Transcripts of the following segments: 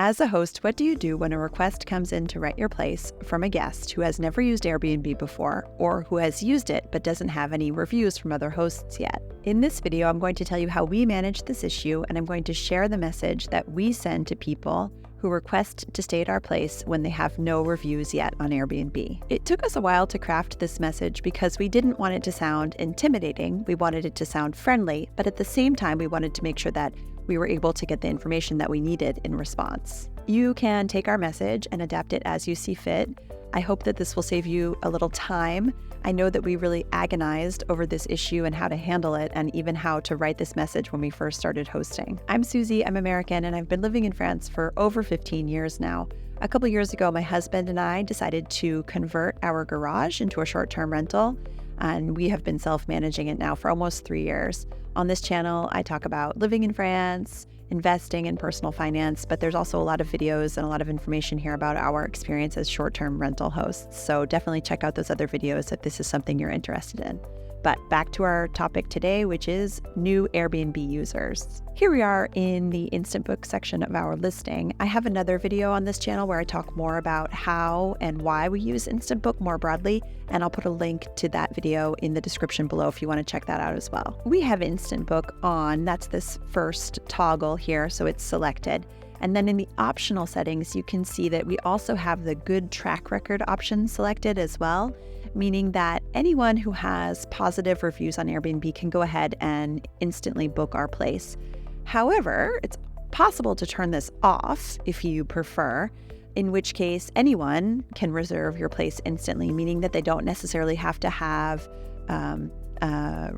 As a host, what do you do when a request comes in to rent your place from a guest who has never used Airbnb before or who has used it but doesn't have any reviews from other hosts yet? In this video, I'm going to tell you how we manage this issue, and I'm going to share the message that we send to people who request to stay at our place when they have no reviews yet on Airbnb. It took us a while to craft this message because we didn't want it to sound intimidating. We wanted it to sound friendly, but at the same time, we wanted to make sure that we were able to get the information that we needed in response. You can take our message and adapt it as you see fit. I hope that this will save you a little time. I know that we really agonized over this issue and how to handle it, and even how to write this message when we first started hosting. I'm Susie, I'm American, and I've been living in France for over 15 years now. A couple years ago, my husband and I decided to convert our garage into a short-term rental, and we have been self-managing it now for almost 3 years. On this channel, I talk about living in France, investing in personal finance, but there's also a lot of videos and a lot of information here about our experience as short-term rental hosts. So definitely check out those other videos if this is something you're interested in. But back to our topic today, which is new Airbnb users. Here we are in the Instant Book section of our listing. I have another video on this channel where I talk more about how and why we use Instant Book more broadly, and I'll put a link to that video in the description below if you want to check that out as well. We have Instant Book on. That's this first toggle here, so it's selected. And then in the optional settings, you can see that we also have the good track record option selected as well, meaning that anyone who has positive reviews on Airbnb can go ahead and instantly book our place. However, it's possible to turn this off if you prefer, in which case anyone can reserve your place instantly, meaning that they don't necessarily have to have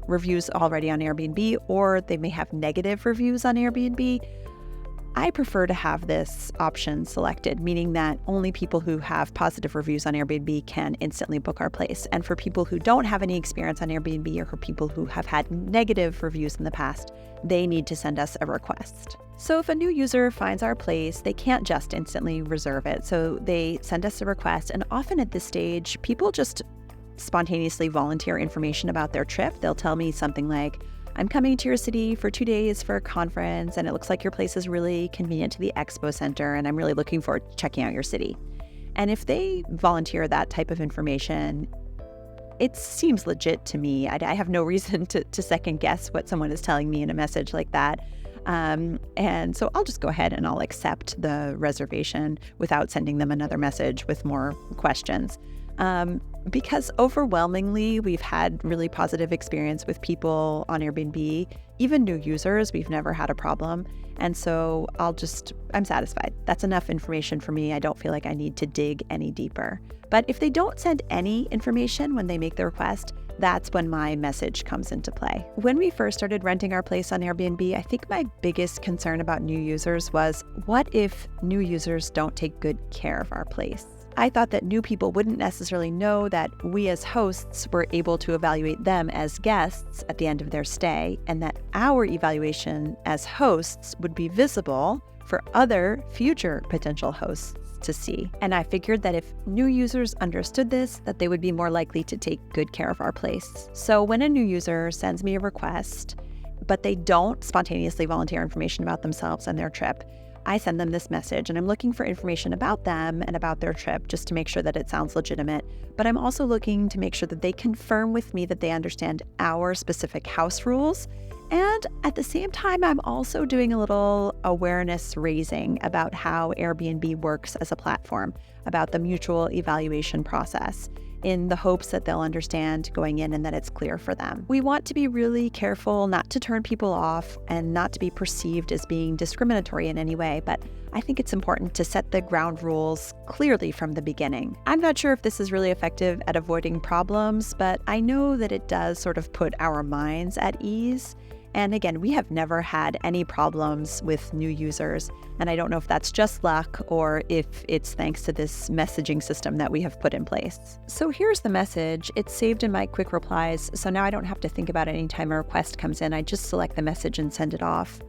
reviews already on Airbnb, or they may have negative reviews on Airbnb. I prefer to have this option selected, meaning that only people who have positive reviews on Airbnb can instantly book our place. And for people who don't have any experience on Airbnb, or for people who have had negative reviews in the past, they need to send us a request. So if a new user finds our place, they can't just instantly reserve it. So they send us a request, and often at this stage, people just spontaneously volunteer information about their trip. They'll tell me something like, I'm coming to your city for 2 days for a conference, and it looks like your place is really convenient to the expo center, and I'm really looking forward to checking out your city. And if they volunteer that type of information, it seems legit to me. I have no reason to second guess what someone is telling me in a message like that. And so I'll just go ahead and I'll accept the reservation without sending them another message with more questions. Because overwhelmingly, we've had really positive experience with people on Airbnb, even new users, we've never had a problem. And so I'm satisfied. That's enough information for me. I don't feel like I need to dig any deeper. But if they don't send any information when they make the request, that's when my message comes into play. When we first started renting our place on Airbnb, I think my biggest concern about new users was, what if new users don't take good care of our place? I thought that new people wouldn't necessarily know that we as hosts were able to evaluate them as guests at the end of their stay, and that our evaluation as hosts would be visible for other future potential hosts to see. And I figured that if new users understood this, that they would be more likely to take good care of our place. So when a new user sends me a request, but they don't spontaneously volunteer information about themselves and their trip, I send them this message, and I'm looking for information about them and about their trip just to make sure that it sounds legitimate. But I'm also looking to make sure that they confirm with me that they understand our specific house rules. And at the same time, I'm also doing a little awareness raising about how Airbnb works as a platform, about the mutual evaluation process, in the hopes that they'll understand going in and that it's clear for them. We want to be really careful not to turn people off and not to be perceived as being discriminatory in any way, but I think it's important to set the ground rules clearly from the beginning. I'm not sure if this is really effective at avoiding problems, but I know that it does sort of put our minds at ease. And again, we have never had any problems with new users, and I don't know if that's just luck or if it's thanks to this messaging system that we have put in place. So here's the message. It's saved in my quick replies, so now I don't have to think about it anytime a request comes in. I just select the message and send it off.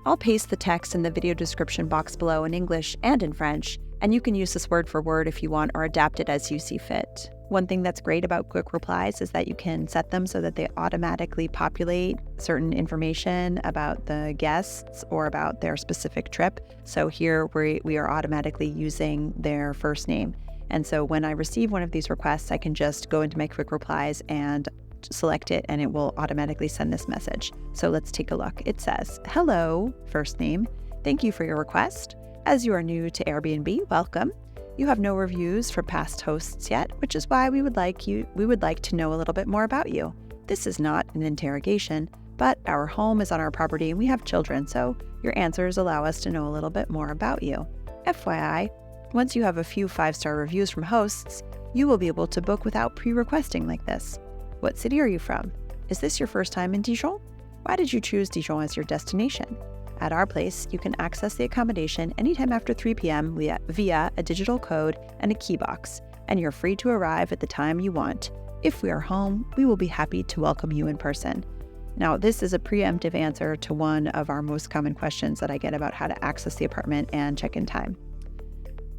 I'll paste the text in the video description box below in English and in French, and you can use this word for word if you want or adapt it as you see fit. One thing that's great about quick replies is that you can set them so that they automatically populate certain information about the guests or about their specific trip. So here we are automatically using their first name. And so when I receive one of these requests, I can just go into my quick replies and select it, and it will automatically send this message. So let's take a look. It says, "Hello, first name. Thank you for your request. As you are new to Airbnb, welcome. You have no reviews for past hosts yet, which is why we would like to know a little bit more about you. This is not an interrogation, but our home is on our property and we have children, so your answers allow us to know a little bit more about you. FYI, once you have a few 5-star reviews from hosts, you will be able to book without pre-requesting like this. What city are you from? Is this your first time in Dijon? Why did you choose Dijon as your destination? At our place, you can access the accommodation anytime after 3 p.m. via a digital code and a key box, and you're free to arrive at the time you want. If we are home, we will be happy to welcome you in person." Now, this is a preemptive answer to one of our most common questions that I get about how to access the apartment and check-in time.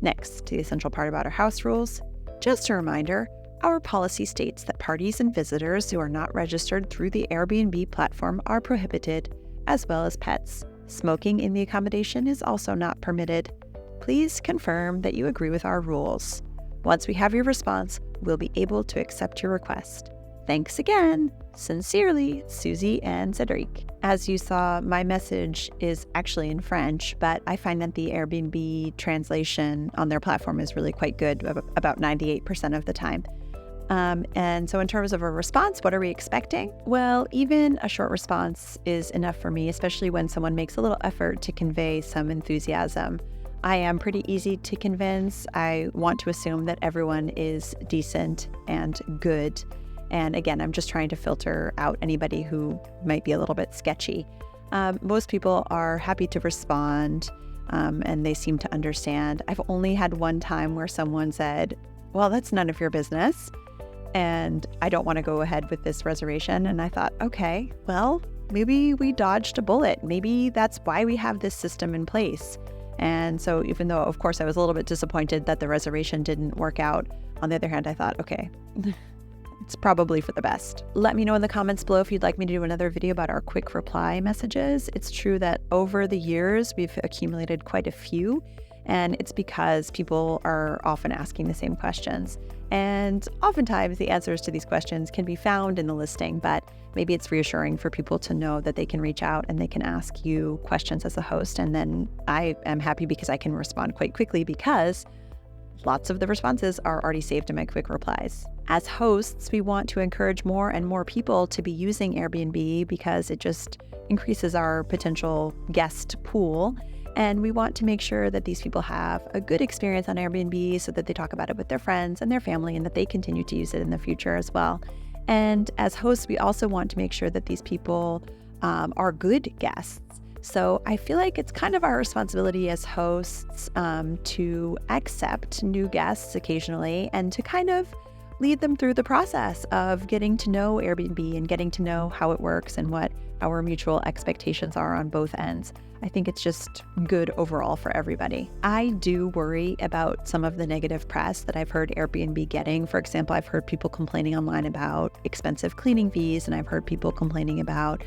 Next, to the essential part about our house rules. Just a reminder, our policy states that parties and visitors who are not registered through the Airbnb platform are prohibited, as well as pets. Smoking in the accommodation is also not permitted. Please confirm that you agree with our rules. Once we have your response, we'll be able to accept your request. Thanks again. Sincerely, Susie and Cedric. As you saw, my message is actually in French, but I find that the Airbnb translation on their platform is really quite good, about 98% of the time. And so in terms of a response, what are we expecting? Well, even a short response is enough for me, especially when someone makes a little effort to convey some enthusiasm. I am pretty easy to convince. I want to assume that everyone is decent and good. And again, I'm just trying to filter out anybody who might be a little bit sketchy. Most people are happy to respond, and they seem to understand. I've only had one time where someone said, "Well, that's none of your business, and I don't want to go ahead with this reservation." And I thought, okay, well, maybe we dodged a bullet. Maybe that's why we have this system in place. And so even though, of course, I was a little bit disappointed that the reservation didn't work out, on the other hand, I thought, okay, it's probably for the best. Let me know in the comments below if you'd like me to do another video about our quick reply messages. It's true that over the years, we've accumulated quite a few, and it's because people are often asking the same questions. And oftentimes the answers to these questions can be found in the listing, but maybe it's reassuring for people to know that they can reach out and they can ask you questions as a host. And then I am happy because I can respond quite quickly because lots of the responses are already saved in my quick replies. As hosts, we want to encourage more and more people to be using Airbnb because it just increases our potential guest pool. And we want to make sure that these people have a good experience on Airbnb so that they talk about it with their friends and their family and that they continue to use it in the future as well. And as hosts, we also want to make sure that these people are good guests. So I feel like it's kind of our responsibility as hosts to accept new guests occasionally and to kind of lead them through the process of getting to know Airbnb and getting to know how it works and what our mutual expectations are on both ends. I think it's just good overall for everybody. I do worry about some of the negative press that I've heard Airbnb getting. For example, I've heard people complaining online about expensive cleaning fees, and I've heard people complaining about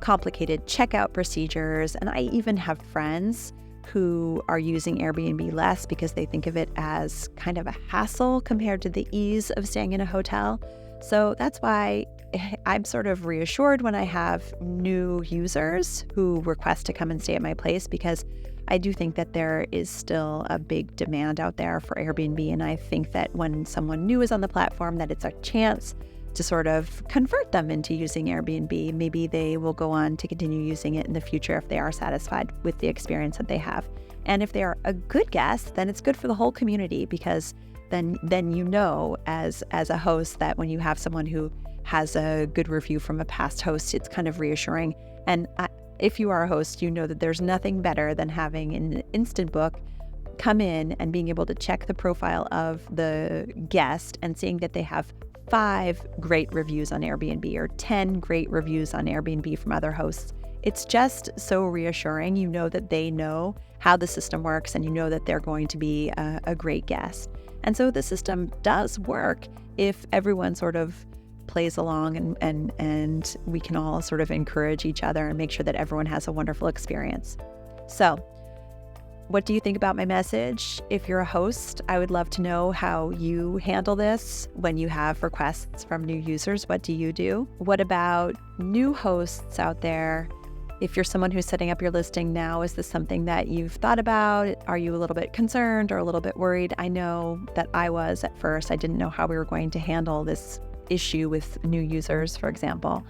complicated checkout procedures. And I even have friends who are using Airbnb less because they think of it as kind of a hassle compared to the ease of staying in a hotel. So that's why I'm sort of reassured when I have new users who request to come and stay at my place, because I do think that there is still a big demand out there for Airbnb. And I think that when someone new is on the platform, that it's a chance to sort of convert them into using Airbnb. Maybe they will go on to continue using it in the future if they are satisfied with the experience that they have. And if they are a good guest, then it's good for the whole community, because then you know as a host that when you have someone who has a good review from a past host, it's kind of reassuring. And if you are a host, you know that there's nothing better than having an instant book come in and being able to check the profile of the guest and seeing that they have 5 great reviews on Airbnb or 10 great reviews on Airbnb from other hosts. It's just so reassuring. You know that they know how the system works and you know that they're going to be a great guest. And so the system does work if everyone sort of plays along and we can all sort of encourage each other and make sure that everyone has a wonderful experience. So what do you think about my message? If you're a host, I would love to know how you handle this when you have requests from new users. What do you do? What about new hosts out there? If you're someone who's setting up your listing now, is this something that you've thought about? Are you a little bit concerned or a little bit worried? I know that I was at first. I didn't know how we were going to handle this issue with new users, for example.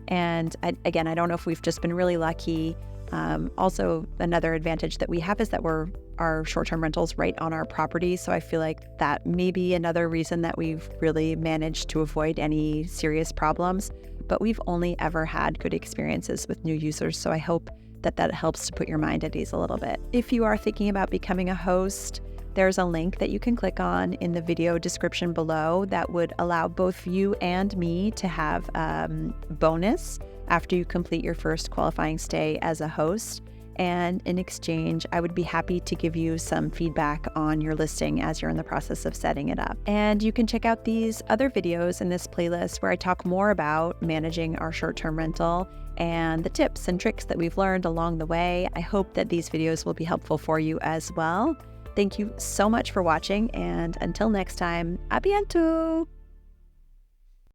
And I don't know if we've just been really lucky. Also, another advantage that we have is that our short-term rentals right on our property. So I feel like that may be another reason that we've really managed to avoid any serious problems. But we've only ever had good experiences with new users. So I hope that helps to put your mind at ease a little bit. If you are thinking about becoming a host, there's a link that you can click on in the video description below that would allow both you and me to have bonus after you complete your first qualifying stay as a host. And in exchange, I would be happy to give you some feedback on your listing as you're in the process of setting it up. And you can check out these other videos in this playlist where I talk more about managing our short-term rental and the tips and tricks that we've learned along the way. I hope that these videos will be helpful for you as well. Thank you so much for watching, and until next time, a bientôt!